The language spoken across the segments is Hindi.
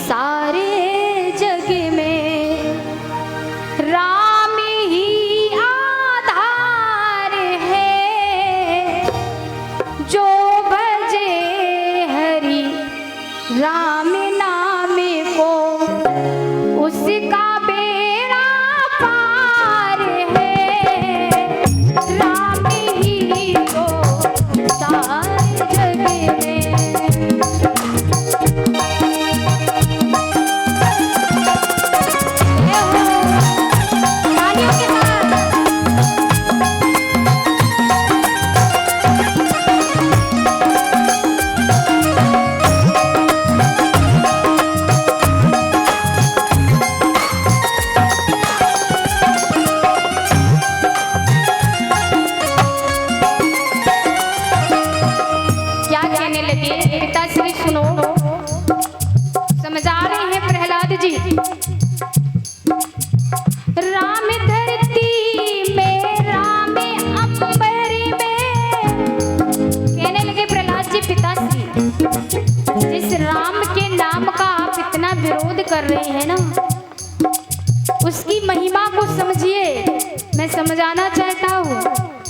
सारे जग में राम ही आधार है। जो भजे हरि राम नाम को उसका बेड़ा पार है। राम ही तो सारे जग में। पिताश्री सुनो, समझा रहे हैं प्रहलाद जी। राम धरती में राम अंबर में, कहने लगे प्रहलाद जी पिताश्री, जिस राम के नाम का आप इतना विरोध कर रहे हैं ना, उसकी महिमा को समझिए, मैं समझाना चाहता हूँ।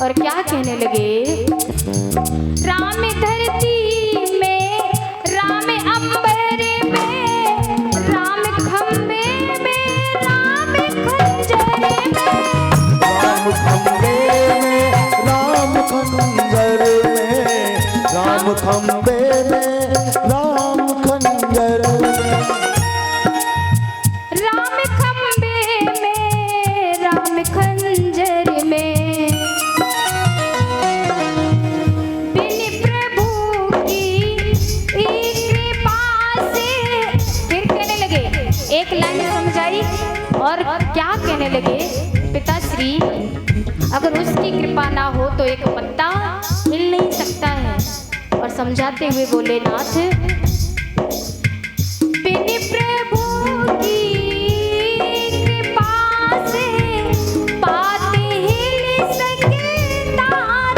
और क्या कहने लगे, राम धरती खंबे में राम खंजर में, राम खंबे में राम खंजर में, बिन प्रभु की कृपा से। फिर कहने लगे, एक लाइन समझाई और क्या कहने लगे, पिताश्री अगर उसकी कृपा ना हो तो एक पत्ता हिल नहीं सकता है। और समझाते हुए बोले, नाथ बिन प्रभु की कृपा से बात हिल सकता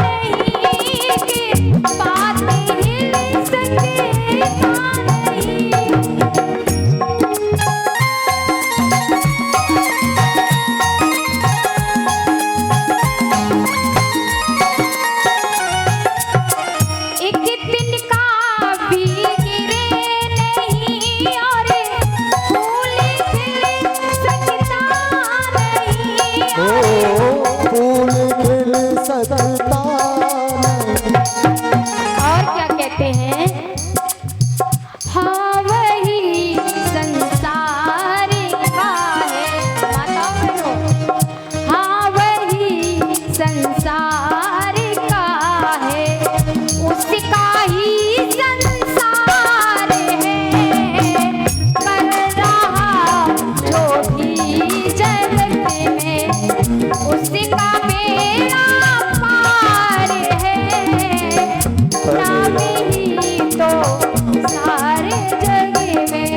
नहीं, कि बात हिल सकता नहीं। और क्या कहते हैं, हाँ वही संसार का है। माता बहनों, हाँ वही संसार का है, उसका ही संसार है। कर रहा जो भी जगत में, उसका बेड़ा पार है। राम ही तो सारे जग में।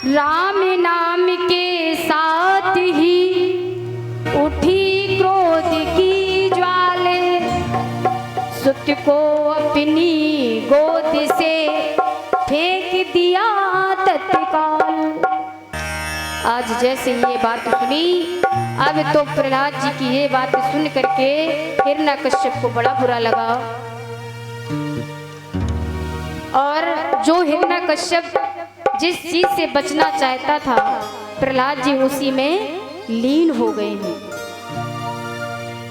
राम नाम के साथ ही उठी क्रोध की ज्वाले, सुत को अपनी गोद से फेंक दिया तत्काल। आज जैसे ये बात सुनी, अब तो प्रहलाद जी की ये बात सुन करके हिरण्यकश्यप को बड़ा बुरा लगा। और जो हिरण्यकश्यप जिस चीज से बचना चाहता था, प्रहलाद जी उसी में लीन हो गए हैं।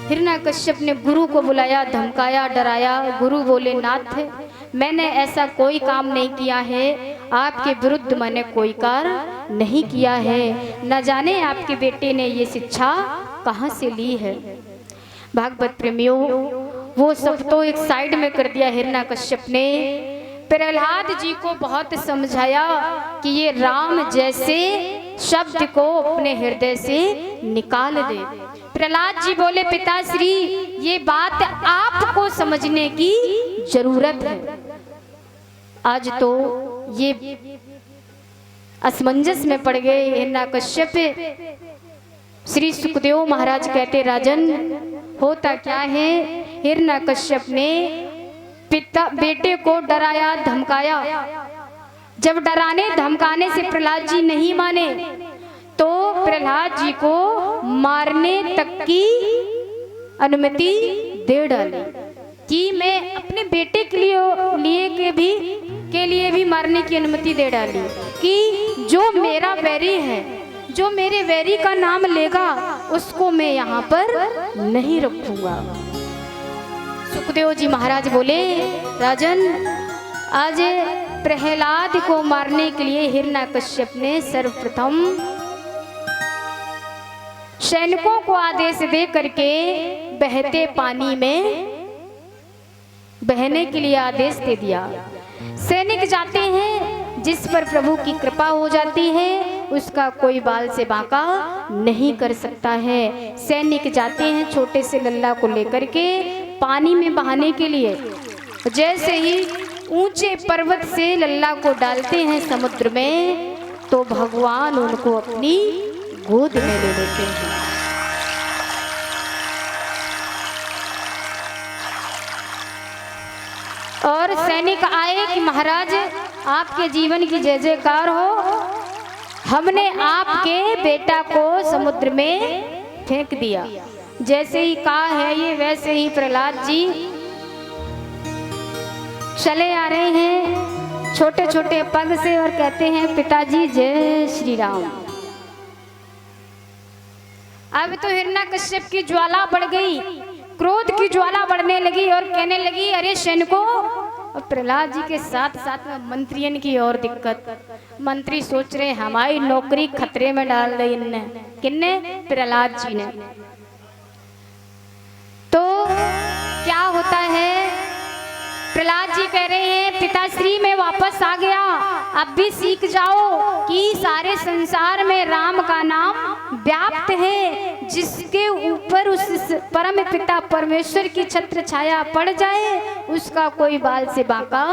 हिरण्यकश्यप ने गुरु को बुलाया, धमकाया, डराया। गुरु बोले, नाथ मैंने ऐसा कोई काम नहीं किया है, आपके विरुद्ध मैंने कोई कार्य नहीं किया है। न जाने आपके बेटे ने ये शिक्षा कहाँ से ली है। भागवत प्रेमियों, वो सब तो एक साइड में कर दिया हिरण्यकश्यप ने। प्रहलाद जी को बहुत समझाया कि ये राम जैसे शब्द को अपने हृदय से निकाल दे। प्रहलाद जी बोले, पिताश्री ये बात आपको समझने की जरूरत है। आज तो ये असमंजस में पड़ गए हिरण्यकश्यप। श्री सुखदेव महाराज कहते, राजन होता क्या है, हिरण्यकश्यप ने पिता बेटे को डराया, धमकाया। जब डराने धमकाने से प्रहलाद जी नहीं माने तो प्रहलाद जी को मारने तक की अनुमति दे डाली कि मैं अपने बेटे के लिए भी मारने की अनुमति दे डाली कि जो मेरा वैरी है, जो मेरे वैरी का नाम लेगा उसको मैं यहाँ पर नहीं रखूंगा। सुखदेव जी महाराज बोले, राजन आज प्रहलाद को मारने के लिए हिरण्यकश्यप ने सर्वप्रथम सैनिकों को आदेश दे करके बहते पानी में बहने के लिए आदेश दे दिया। सैनिक जाते हैं, जिस पर प्रभु की कृपा हो जाती है उसका कोई बाल से बांका नहीं कर सकता है। सैनिक जाते हैं छोटे से लल्ला को लेकर के पानी में बहाने के लिए। जैसे ही ऊंचे पर्वत से लल्ला को डालते हैं समुद्र में तो भगवान उनको अपनी गोद में ले लेते हैं। और सैनिक आए कि महाराज आपके जीवन की जय जयकार हो, हमने आपके बेटा को समुद्र में फेंक दिया। जैसे ही कहा है ये, वैसे ही प्रहलाद जी चले आ रहे हैं छोटे छोटे पग से और कहते हैं, पिताजी जय श्री राम। अब तो हिरण्यकश्यप की ज्वाला बढ़ गई, क्रोध की ज्वाला बढ़ने लगी और कहने लगी, अरे सैनिकों। और प्रहलाद जी के साथ साथ में मंत्रियन की और दिक्कत। मंत्री सोच रहे हमारी नौकरी खतरे में डाल दी इनने। किन्ने? प्रहलाद जी ने। तो क्या होता है, प्रहलाद जी कह रहे हैं, पिताश्री मैं वापस आ गया, अब भी सीख जाओ कि सारे संसार में राम का नाम व्याप्त है। जिसके ऊपर उस परम पिता परमेश्वर की छत्र छाया पड़ जाए उसका कोई बाल से बांका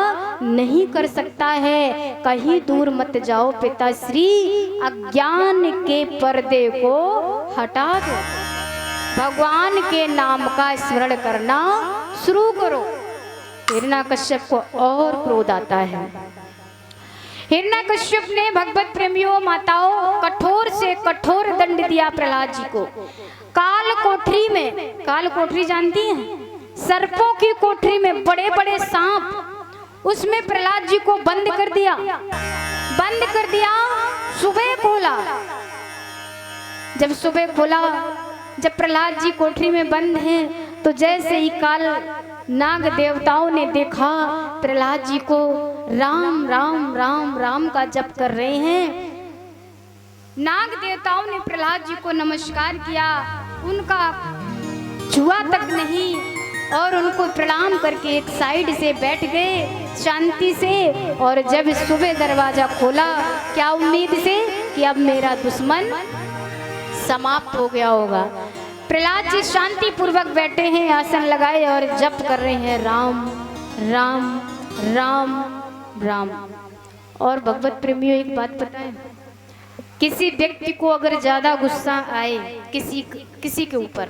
नहीं कर सकता है। कहीं दूर मत जाओ पिताश्री, अज्ञान के पर्दे को हटा दो, भगवान के नाम का स्मरण करना शुरू करो। हिरण्यकश्यप को और क्रोध आता है। हिरण्यकश्यप ने भगवत प्रेमियों माताओं कठोर से कठोर दंड दिया प्रहलाद जी को। काल कोठरी में, काल कोठरी जानती हैं, सर्पों की कोठरी में बड़े बड़े सांप, उसमें प्रहलाद जी को बंद कर दिया। बंद कर दिया, सुबह खोला। जब सुबह खोला, जब प्रहलाद जी कोठरी में बंद हैं तो जैसे ही काल नाग देवताओं ने देखा प्रहलाद जी को राम राम राम राम का जप कर रहे हैं, नाग देवताओं ने प्रहलाद जी को नमस्कार किया, उनका छुआ तक नहीं और उनको प्रणाम करके एक साइड से बैठ गए शांति से। और जब सुबह दरवाजा खोला, क्या उम्मीद से कि अब मेरा दुश्मन समाप्त हो गया होगा। प्रहलाद जी शांति पूर्वक बैठे हैं, आसन लगाए और जप कर रहे हैं राम राम राम राम। और भगवत प्रेमियों एक बात पता है, किसी व्यक्ति को अगर ज्यादा गुस्सा आए किसी के ऊपर